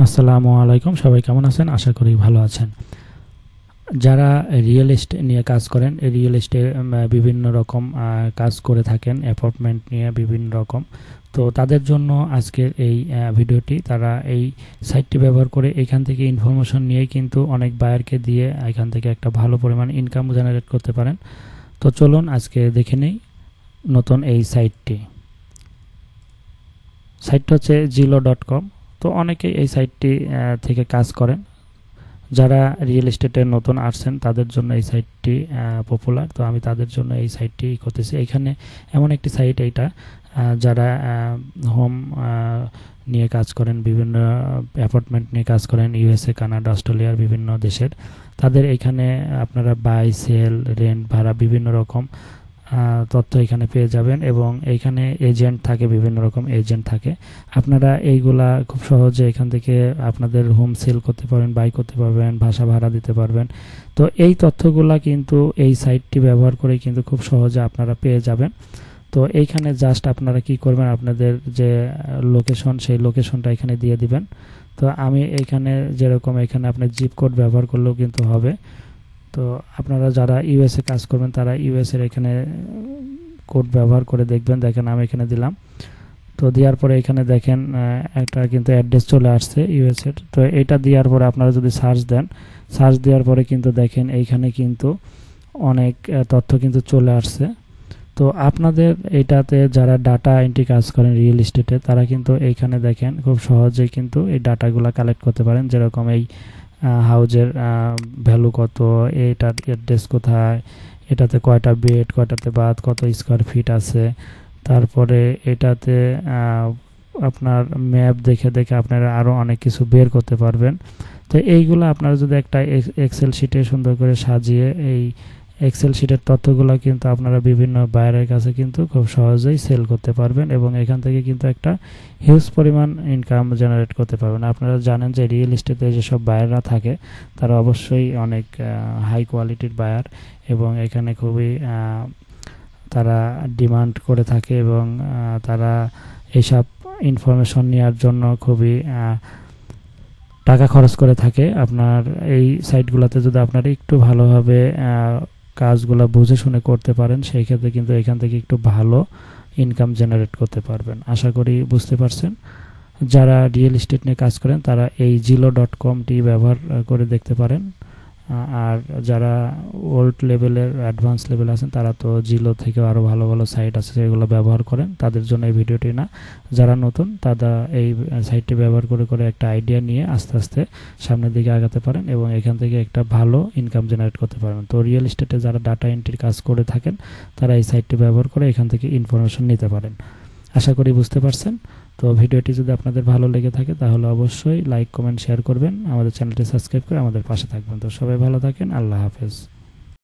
আসসালামু আলাইকুম, সবাই কেমন আছেন? আশা করি ভালো আছেন। যারা রিয়েল এস্টেট নিয়ে কাজ করেন, রিয়েল এস্টেট বিভিন্ন রকম কাজ করে থাকেন, অ্যাপার্টমেন্ট নিয়ে বিভিন্ন রকম, তো তাদের জন্য আজকের এই ভিডিওটি। তারা এই সাইটটি ব্যবহার করে এখান থেকে ইনফরমেশন নিয়ে কিন্তু অনেক বায়ারকে দিয়ে এখান থেকে একটা ভালো পরিমাণ ইনকাম জেনারেট করতে পারেন। তো চলুন আজকে দেখে নেই নতুন এই সাইটটি। সাইটটা হচ্ছে zillow.com। তো অনেকেই এই সাইটটি থেকে কাজ করেন। যারা রিয়েল এস্টেটে নতুন আসছেন তাদের জন্য এই সাইটটি পপুলার। তো আমি তাদের জন্য এই সাইটটি করতেছি। এখানে এমন একটি সাইট এইটা, যারা হোম নিয়ে কাজ করেন, বিভিন্ন অ্যাপার্টমেন্ট নিয়ে কাজ করেন, ইউএসএ, কানাডা, অস্ট্রেলিয়ার বিভিন্ন দেশের, তাদের এখানে আপনারা বাই, সেল, রেন্ট, ভাড়া বিভিন্ন রকম তথ্য এখানে পেয়ে যাবেন। এবং এইখানে এজেন্ট থাকে, বিভিন্ন রকম এজেন্ট থাকে। আপনারা এইগুলা খুব সহজে এখান থেকে আপনাদের হোম সেল করতে পারবেন, বাই করতে পারবেন, বাসা ভাড়া দিতে পারবেন। তো এই তথ্যগুলা কিন্তু এই সাইটটি ব্যবহার করে কিন্তু খুব সহজে আপনারা পেয়ে যাবেন। তো এইখানে জাস্ট আপনারা কি করবেন, আপনাদের যে লোকেশন, সেই লোকেশনটা এখানে দিয়ে দিবেন। তো আমি এইখানে যেরকম, এখানে আপনার জিপ কোড ব্যবহার করলেও কিন্তু হবে। তো আপনারা যারা ইউএসএ কাজ করবেন তারা ইউএসএর এখানে কোড ব্যবহার করে দেখবেন। দেখেন আমি এখানে দিলাম। তো দেওয়ার পরে এখানে দেখেন একটা কিন্তু অ্যাড্রেস চলে আসছে ইউএসএর। তো এটা দেওয়ার পরে আপনারা যদি সার্চ দেন, সার্চ দেওয়ার পরে কিন্তু দেখেন এইখানে কিন্তু অনেক তথ্য কিন্তু চলে আসছে। তো আপনাদের এটাতে যারা ডাটা এন্ট্রি কাজ করেন রিয়েল এস্টেটে, তারা কিন্তু এইখানে দেখেন খুব সহজেই কিন্তু এই ডাটাগুলো কালেক্ট করতে পারেন। যেরকম এই হাউজের ভ্যালু কত, এটার অ্যাড্রেস কোথায়, এটাতে কয়টা বেড, কয়টাতে বাথ, কত স্কোয়ার ফিট আছে। তারপরে এটাতে আপনার ম্যাপ দেখে দেখে আপনারা আরও অনেক কিছু বের করতে পারবেন। তো এইগুলো আপনারা যদি একটা এক্সেল শিটে সুন্দর করে সাজিয়ে, এই এক্সেল শিটের তথ্যগুলো কিন্তু আপনারা বিভিন্ন বায়ারের কাছে কিন্তু খুব সহজেই সেল করতে পারবেন এবং এখান থেকে কিন্তু একটা হিউজ পরিমাণ ইনকাম জেনারেট করতে পারবেন। আপনারা জানেন যে রিয়েল এস্টেটে যেসব বায়াররা থাকে তারা অবশ্যই অনেক হাই কোয়ালিটির বায়ার এবং এখানে খুবই তারা ডিমান্ড করে থাকে এবং তারা এইসব ইনফরমেশন নেওয়ার জন্য খুবই টাকা খরচ করে থাকে। আপনার এই সাইটগুলোতে যদি আপনারা একটু ভালোভাবে কাজগুলো বুঝে শুনে করতে পারেন, সেই ক্ষেত্রে কিন্তু এখান থেকে একটু ভালো ইনকাম জেনারেট করতে পারবেন। আশা করি বুঝতে পারছেন। যারা রিয়েল এস্টেট নিয়ে কাজ করেন তারা এই zillow.com-টি ব্যবহার করে দেখতে পারেন। আর যারা ওল্ড লেভেলের, অ্যাডভান্স লেভেল আছেন, তারা তো জিলো থেকেও আরও ভালো ভালো সাইট আছে সেগুলো ব্যবহার করেন। তাদের জন্য এই ভিডিওটি না। যারা নতুন তারা এই সাইটটি ব্যবহার করে করে একটা আইডিয়া নিয়ে আস্তে আস্তে সামনের দিকে আগাতে পারেন এবং এখান থেকে একটা ভালো ইনকাম জেনারেট করতে পারবেন। তো রিয়েল এস্টেটে যারা ডাটা এন্ট্রির কাজ করে থাকেন তারা এই সাইটটি ব্যবহার করে এখান থেকে ইনফরমেশন নিতে পারেন। আশা করি বুঝতে পারছেন। তো ভিডিওটি যদি আপনাদের ভালো লেগে থাকে তাহলে অবশ্যই লাইক, কমেন্ট, শেয়ার করবেন। আমাদের চ্যানেলটি সাবস্ক্রাইব করে আমাদের পাশে থাকবেন। তো সবাই ভালো থাকেন। আল্লাহ হাফেজ।